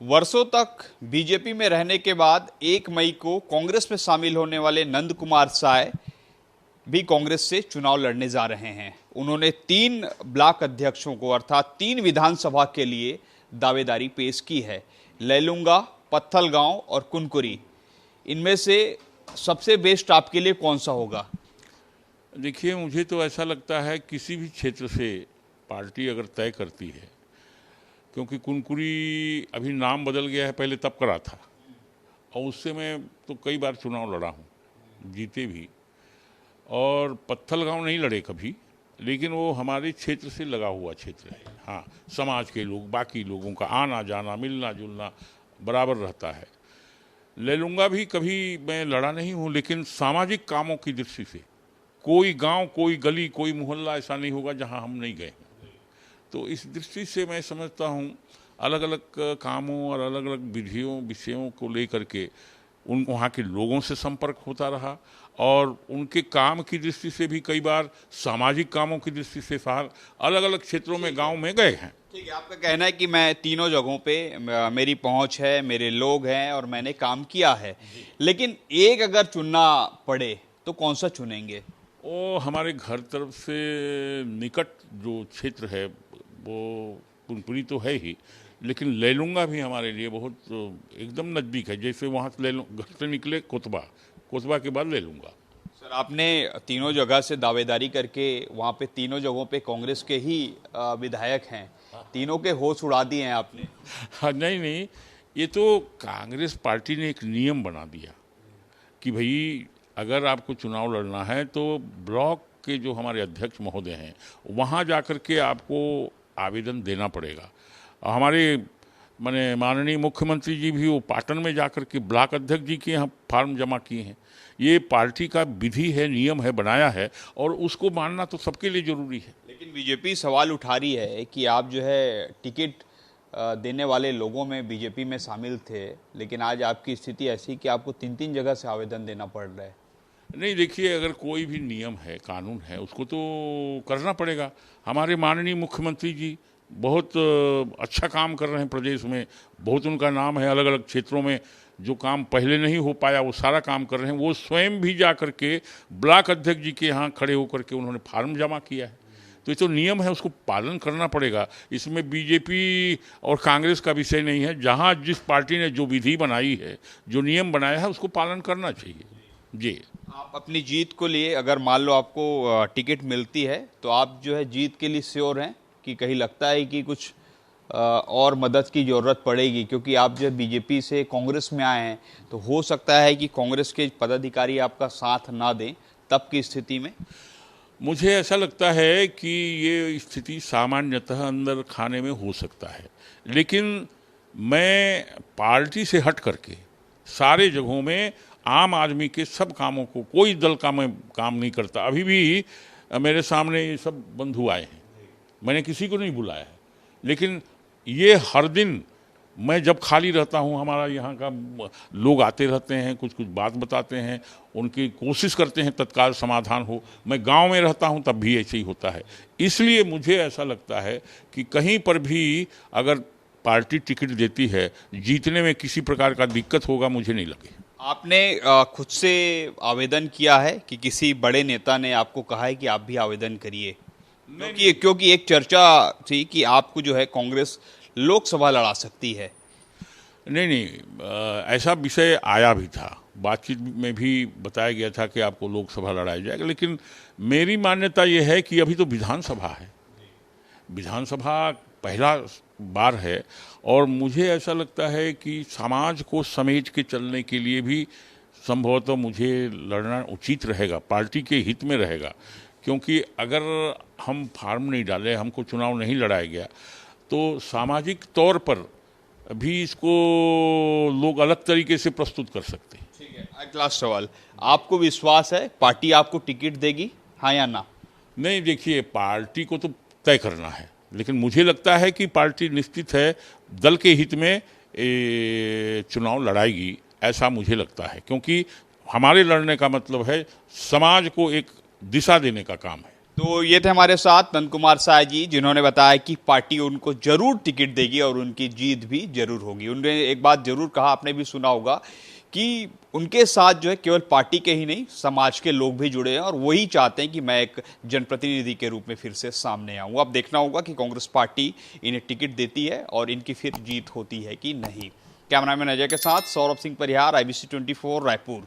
वर्षों तक बीजेपी में रहने के बाद 1 मई को कांग्रेस में शामिल होने वाले नंद कुमार साय भी कांग्रेस से चुनाव लड़ने जा रहे हैं। उन्होंने 3 ब्लॉक अध्यक्षों को अर्थात 3 विधानसभा के लिए दावेदारी पेश की है। लैलूंगा, पत्थलगांव और कुनकुरी, इनमें से सबसे बेस्ट आपके लिए कौन सा होगा? देखिए, मुझे तो ऐसा लगता है किसी भी क्षेत्र से पार्टी अगर तय करती है, क्योंकि कुनकुरी अभी नाम बदल गया है, पहले तब करा था और उससे मैं तो कई बार चुनाव लड़ा हूँ, जीते भी। और पत्थलगांव नहीं लड़े कभी, लेकिन वो हमारे क्षेत्र से लगा हुआ क्षेत्र है। हाँ, समाज के लोग, बाकी लोगों का आना जाना, मिलना जुलना बराबर रहता है। लैलूंगा भी कभी मैं लड़ा नहीं हूँ, लेकिन सामाजिक कामों की दृष्टि से कोई गांव, कोई गली, कोई मोहल्ला ऐसा नहीं होगा जहां हम नहीं गए। तो इस दृष्टि से मैं समझता हूं अलग अलग कामों और अलग अलग विषयों को लेकर के वहाँ के लोगों से संपर्क होता रहा और उनके काम की दृष्टि से भी कई बार सामाजिक कामों की दृष्टि से अलग अलग क्षेत्रों में, गांव में गए हैं। ठीक है, आपका कहना है कि मैं तीनों जगहों पे मेरी पहुंच है, मेरे लोग हैं और मैंने काम किया है, लेकिन एक अगर चुनना पड़े तो कौन सा चुनेंगे? वो हमारे घर तरफ से निकट जो क्षेत्र है वो कुनकुरी तो है ही, लेकिन लैलूंगा भी हमारे लिए बहुत एकदम नज़दीक है। जैसे वहाँ से घर से निकले कोतबा के बाद लैलूंगा। सर, आपने तीनों जगह से दावेदारी करके वहाँ पे तीनों जगहों पे कांग्रेस के ही विधायक हैं, तीनों के होश उड़ा दिए हैं आपने। हाँ, नहीं, ये तो कांग्रेस पार्टी ने एक नियम बना दिया कि भाई अगर आपको चुनाव लड़ना है तो ब्लॉक के जो हमारे अध्यक्ष महोदय हैं वहाँ जाकर के आपको आवेदन देना पड़ेगा। हमारे माननीय मुख्यमंत्री जी भी वो पाटन में जाकर के ब्लॉक अध्यक्ष जी के यहाँ फार्म जमा किए हैं। ये पार्टी का विधि है, नियम है, बनाया है और उसको मानना तो सबके लिए जरूरी है। लेकिन बीजेपी सवाल उठा रही है कि आप जो है टिकट देने वाले लोगों में बीजेपी में शामिल थे, लेकिन आज आपकी स्थिति ऐसी कि आपको 3 जगह से आवेदन देना पड़ रहा है। नहीं, देखिए, अगर कोई भी नियम है, कानून है, उसको तो करना पड़ेगा। हमारे माननीय मुख्यमंत्री जी बहुत अच्छा काम कर रहे हैं प्रदेश में, बहुत उनका नाम है। अलग अलग क्षेत्रों में जो काम पहले नहीं हो पाया वो सारा काम कर रहे हैं। वो स्वयं भी जा कर के ब्लॉक अध्यक्ष जी के यहाँ खड़े होकर के उन्होंने फार्म जमा किया है। तो ये तो नियम है, उसको पालन करना पड़ेगा। इसमें बीजेपी और कांग्रेस का विषय नहीं है। जहाँ जिस पार्टी ने जो विधि बनाई है, जो नियम बनाया है, उसको पालन करना चाहिए। जी, आप अपनी जीत को लिए अगर मान लो आपको टिकट मिलती है तो आप जो है जीत के लिए श्योर हैं कि कहीं लगता है कि कुछ और मदद की ज़रूरत पड़ेगी? क्योंकि आप जो बीजेपी से कांग्रेस में आए हैं तो हो सकता है कि कांग्रेस के पदाधिकारी आपका साथ ना दें, तब की स्थिति में। मुझे ऐसा लगता है कि ये स्थिति सामान्यतः अंदर खाने में हो सकता है, लेकिन मैं पार्टी से हट करके सारे जगहों में आम आदमी के सब कामों को, कोई दल का मैं काम नहीं करता। अभी भी मेरे सामने ये सब बंधु आए हैं, मैंने किसी को नहीं बुलाया है, लेकिन ये हर दिन मैं जब खाली रहता हूँ, हमारा यहाँ का लोग आते रहते हैं, कुछ बात बताते हैं, उनकी कोशिश करते हैं तत्काल समाधान हो। मैं गांव में रहता हूँ तब भी ऐसे ही होता है। इसलिए मुझे ऐसा लगता है कि कहीं पर भी अगर पार्टी टिकट देती है, जीतने में किसी प्रकार का दिक्कत होगा मुझे नहीं लगे। आपने खुद से आवेदन किया है कि किसी बड़े नेता ने आपको कहा है कि आप भी आवेदन करिए? क्योंकि एक चर्चा थी कि आपको जो है कांग्रेस लोकसभा लड़ा सकती है। नहीं, ऐसा विषय आया भी था, बातचीत में भी बताया गया था कि आपको लोकसभा लड़ाया जाएगा, लेकिन मेरी मान्यता यह है कि अभी तो विधानसभा है, विधानसभा पहला बार है और मुझे ऐसा लगता है कि समाज को समेट के चलने के लिए भी संभवतः मुझे लड़ना उचित रहेगा, पार्टी के हित में रहेगा। क्योंकि अगर हम फार्म नहीं डाले, हमको चुनाव नहीं लड़ाया गया, तो सामाजिक तौर पर भी इसको लोग अलग तरीके से प्रस्तुत कर सकते हैं। ठीक है, एक लास्ट सवाल, आपको विश्वास है पार्टी आपको टिकट देगी, हाँ या ना? नहीं, देखिए, पार्टी को तो तय करना है, लेकिन मुझे लगता है कि पार्टी निश्चित है दल के हित में चुनाव लड़ाएगी, ऐसा मुझे लगता है। क्योंकि हमारे लड़ने का मतलब है समाज को एक दिशा देने का काम है। तो ये थे हमारे साथ नंद कुमार साय जी, जिन्होंने बताया कि पार्टी उनको जरूर टिकट देगी और उनकी जीत भी जरूर होगी। उन्होंने एक बात जरूर कहा, आपने भी सुना होगा, कि उनके साथ जो है केवल पार्टी के ही नहीं, समाज के लोग भी जुड़े हैं और वही चाहते हैं कि मैं एक जनप्रतिनिधि के रूप में फिर से सामने आऊं। अब देखना होगा कि कांग्रेस पार्टी इन्हें टिकट देती है और इनकी फिर जीत होती है कि नहीं। कैमरामैन अजय के साथ सौरभ सिंह परिहार, IBC 24 रायपुर।